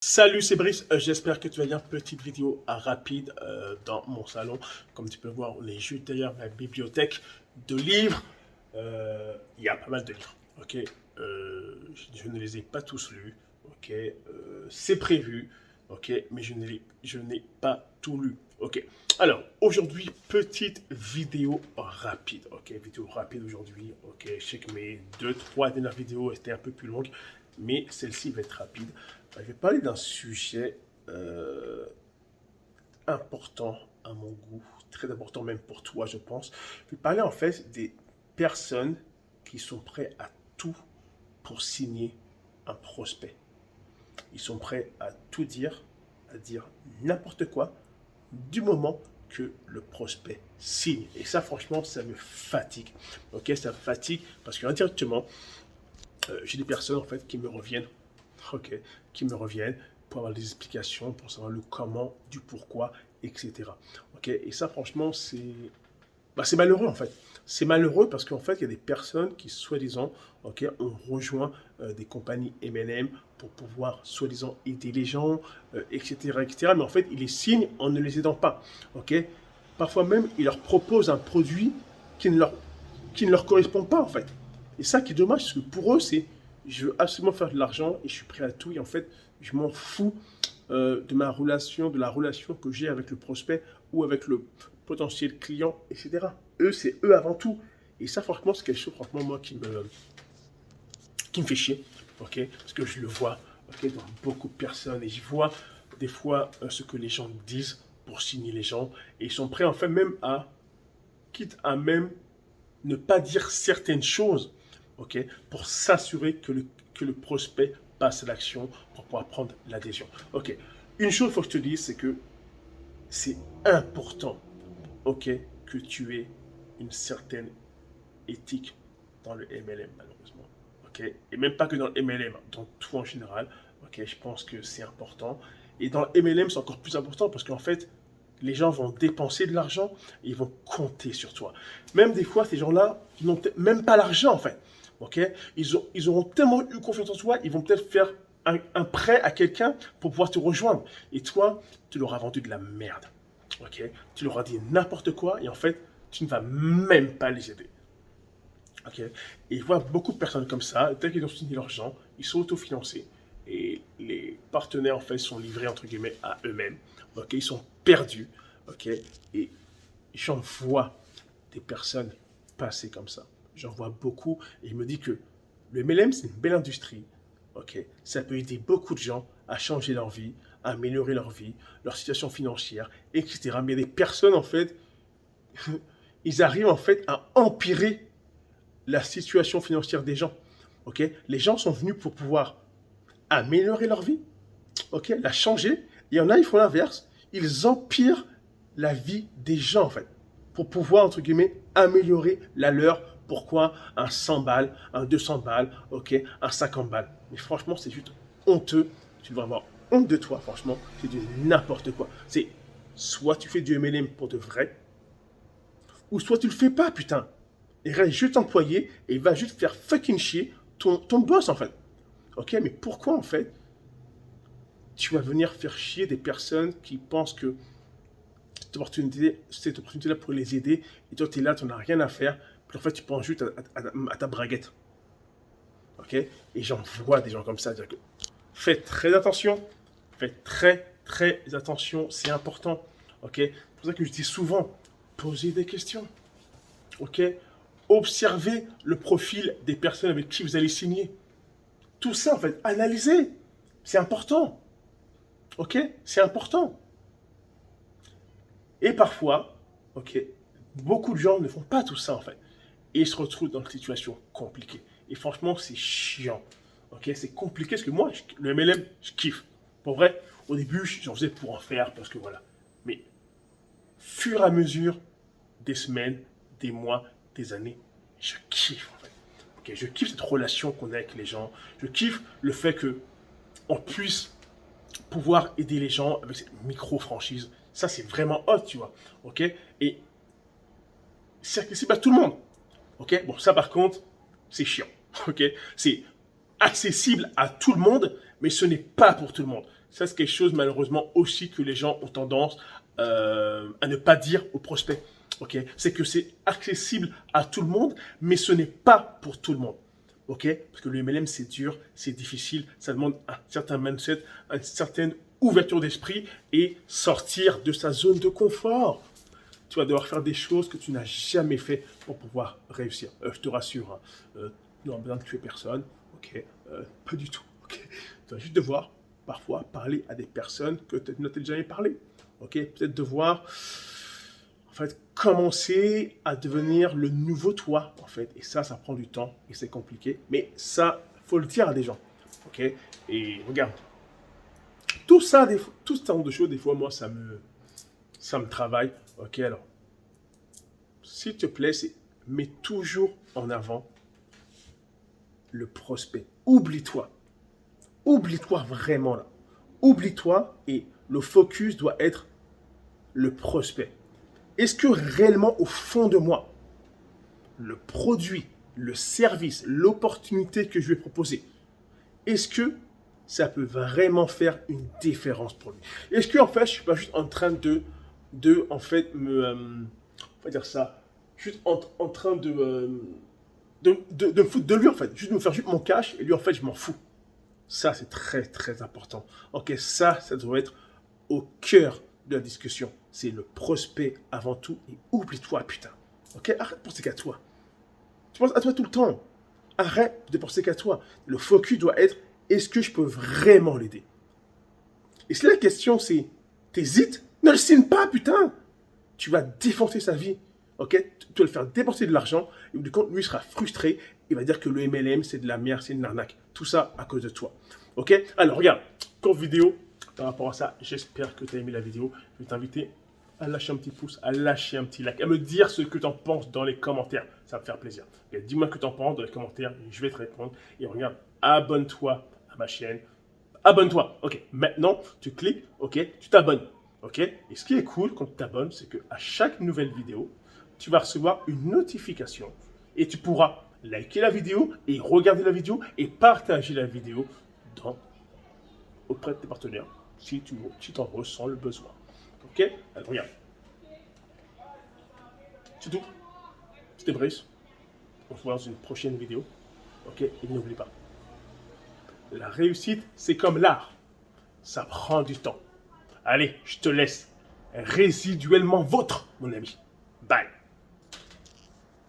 Salut, c'est Brice, j'espère que tu vas bien. Petite vidéo rapide dans mon salon. Comme tu peux voir, on est juste derrière ma bibliothèque de livres. Il y a pas mal de livres, ok. Je ne les ai pas tous lus, ok. C'est prévu, ok, mais je n'ai pas tout lu, ok. Alors, aujourd'hui, petite vidéo rapide, ok. Vidéo rapide aujourd'hui, ok. Je sais que mes 2-3 dernières vidéos étaient un peu plus longues, mais celle-ci va être rapide. Je vais parler d'un sujet important à mon goût, très important même pour toi, je pense. Je vais parler en fait des personnes qui sont prêtes à tout pour signer un prospect. Ils sont prêts à tout dire, à dire n'importe quoi, du moment que le prospect signe. Et ça, franchement, ça me fatigue. Ok, ça me fatigue parce que indirectement, j'ai des personnes en fait qui me reviennent, ok, qui me reviennent pour avoir des explications, pour savoir le comment, du pourquoi, etc. Ok, et ça franchement c'est malheureux en fait. C'est malheureux parce qu'en fait il y a des personnes qui soi-disant, ok, ont rejoint des compagnies MLM pour pouvoir soi-disant aider les gens, etc., etc. Mais en fait ils les signent en ne les aidant pas, ok. Parfois même ils leur proposent un produit qui ne leur qui ne leur correspond pas en fait. Et ça qui est dommage, parce que pour eux, c'est je veux absolument faire de l'argent et je suis prêt à tout. Et en fait, je m'en fous de ma relation, de la relation que j'ai avec le prospect ou avec le potentiel client, etc. Eux, c'est eux avant tout. Et ça, franchement, c'est quelque chose, franchement, moi, qui me fait chier. Ok, parce que je le vois ok, dans beaucoup de personnes et je vois des fois ce que les gens disent pour signer les gens. Et ils sont prêts, en fait, même à, quitte à même ne pas dire certaines choses, ok, pour s'assurer que le prospect passe à l'action pour pouvoir prendre l'adhésion. Ok, une chose, il faut que je te dise, c'est que c'est important, ok, que tu aies une certaine éthique dans le MLM, malheureusement. Ok, et même pas que dans le MLM, dans tout en général. Ok, je pense que c'est important. Et dans le MLM, c'est encore plus important parce qu'en fait, les gens vont dépenser de l'argent et ils vont compter sur toi. Même des fois, ces gens-là, ils n'ont même pas l'argent en fait. Ok, ils auront tellement eu confiance en toi, ils vont peut-être faire un prêt à quelqu'un pour pouvoir te rejoindre. Et toi, tu leur as vendu de la merde. Ok, tu leur as dit n'importe quoi et en fait, tu ne vas même pas les aider. Ok. Et je vois beaucoup de personnes comme ça, dès qu'ils ont signé l'argent, ils sont autofinancés. Et les partenaires, en fait, sont livrés, entre guillemets, à eux-mêmes. Ok. Ils sont perdus. Ok. Et j'en vois des personnes passer comme ça. J'en vois beaucoup. Et je me dis que le MLM, c'est une belle industrie. Ok. Ça peut aider beaucoup de gens à changer leur vie, à améliorer leur vie, leur situation financière, etc. Mais il y a des personnes, en fait, ils arrivent, en fait, à empirer la situation financière des gens. Ok, les gens sont venus pour pouvoir améliorer leur vie, ok, la changer. Il y en a, ils font l'inverse. Ils empirent la vie des gens, en fait, pour pouvoir, entre guillemets, améliorer la leur. Pourquoi un 100 balles, un 200 balles, ok, un 50 balles. Mais franchement, c'est juste honteux. Tu devrais avoir honte de toi, franchement. C'est du n'importe quoi. C'est soit tu fais du MLM pour de vrai, ou soit tu le fais pas, putain. Il reste juste employé et il va juste faire fucking chier ton boss en fait. Ok, mais pourquoi en fait tu vas venir faire chier des personnes qui pensent que cette opportunité-là pour les aider et toi tu es là, tu n'as rien à faire, puis en fait tu penses juste à ta braguette. Ok, et j'en vois des gens comme ça dire que faites très attention, faites très attention, c'est important. Ok, c'est pour ça que je dis souvent, posez des questions. Ok, observez le profil des personnes avec qui vous allez signer. Tout ça, en fait, analysez. C'est important. Ok, c'est important. Et parfois, ok, beaucoup de gens ne font pas tout ça, en fait. Et ils se retrouvent dans une situation compliquée. Et franchement, c'est chiant. Ok, c'est compliqué parce que moi, le MLM, je kiffe. Pour vrai, au début, j'en faisais pour en faire parce que voilà. Mais fur et à mesure des semaines, des mois, des années, je kiffe en fait. Ok, je kiffe cette relation qu'on a avec les gens. Je kiffe le fait que on puisse pouvoir aider les gens avec cette micro-franchise. Ça, c'est vraiment hot, tu vois. Ok, et c'est accessible à tout le monde. Ok, bon, ça par contre, c'est chiant. Ok, c'est accessible à tout le monde, mais ce n'est pas pour tout le monde. Ça, c'est quelque chose, malheureusement, aussi que les gens ont tendance à ne pas dire aux prospects. Ok, c'est que c'est accessible à tout le monde, mais ce n'est pas pour tout le monde. Ok, parce que le MLM, c'est dur, c'est difficile, ça demande un certain mindset, une certaine ouverture d'esprit et sortir de sa zone de confort. Tu vas devoir faire des choses que tu n'as jamais fait pour pouvoir réussir. Je te rassure, hein, tu n'auras besoin de tuer personne. Ok, pas du tout. Ok, tu vas juste devoir parfois parler à des personnes que tu n'as jamais parlé. Ok, peut-être devoir en fait commencer à devenir le nouveau toi en fait. Et ça prend du temps et c'est compliqué. Mais ça, faut le dire à des gens. Ok, et regarde, tout ça, tout ce genre de choses, des fois, moi, ça me travaille. Ok, alors, s'il te plaît, mets toujours en avant le prospect. Oublie-toi. Oublie-toi vraiment là. Oublie-toi et le focus doit être le prospect. Est-ce que réellement au fond de moi, le produit, le service, l'opportunité que je vais proposer, est-ce que ça peut vraiment faire une différence pour lui? Est-ce que en fait, je suis pas juste en train de en fait on va dire ça, juste en train de me foutre de lui en fait, juste me faire juste mon cash et lui en fait je m'en fous. Ça c'est très très important. Ok, ça doit être au cœur de la discussion. C'est le prospect avant tout et oublie-toi putain. Ok, arrête de penser qu'à toi. Tu penses à toi tout le temps. Arrête de penser qu'à toi. Le focus doit être est-ce que je peux vraiment l'aider? Et si la question c'est t'hésites, ne le signe pas putain. Tu vas défoncer sa vie. Ok, tu vas le faire dépenser de l'argent et du coup lui sera frustré. Il va dire que le MLM c'est de la merde, c'est une arnaque. Tout ça à cause de toi. Ok, alors regarde, courte vidéo par rapport à ça. J'espère que tu as aimé la vidéo. Je vais t'inviter à lâcher un petit pouce, à lâcher un petit like, à me dire ce que tu en penses dans les commentaires. Ça va me faire plaisir. Dis-moi ce que tu en penses dans les commentaires, je vais te répondre. Et regarde, abonne-toi à ma chaîne. Abonne-toi. Ok, maintenant, tu cliques, ok, tu t'abonnes. Ok, et ce qui est cool quand tu t'abonnes, c'est qu'à chaque nouvelle vidéo, tu vas recevoir une notification et tu pourras liker la vidéo et regarder la vidéo et partager la vidéo auprès de tes partenaires si tu t'en ressens le besoin. Ok, alors regarde. C'est tout. C'était Brice. On se voit dans une prochaine vidéo. Ok, et n'oublie pas. La réussite, c'est comme l'art. Ça prend du temps. Allez, je te laisse. Résiduellement vôtre, mon ami. Bye.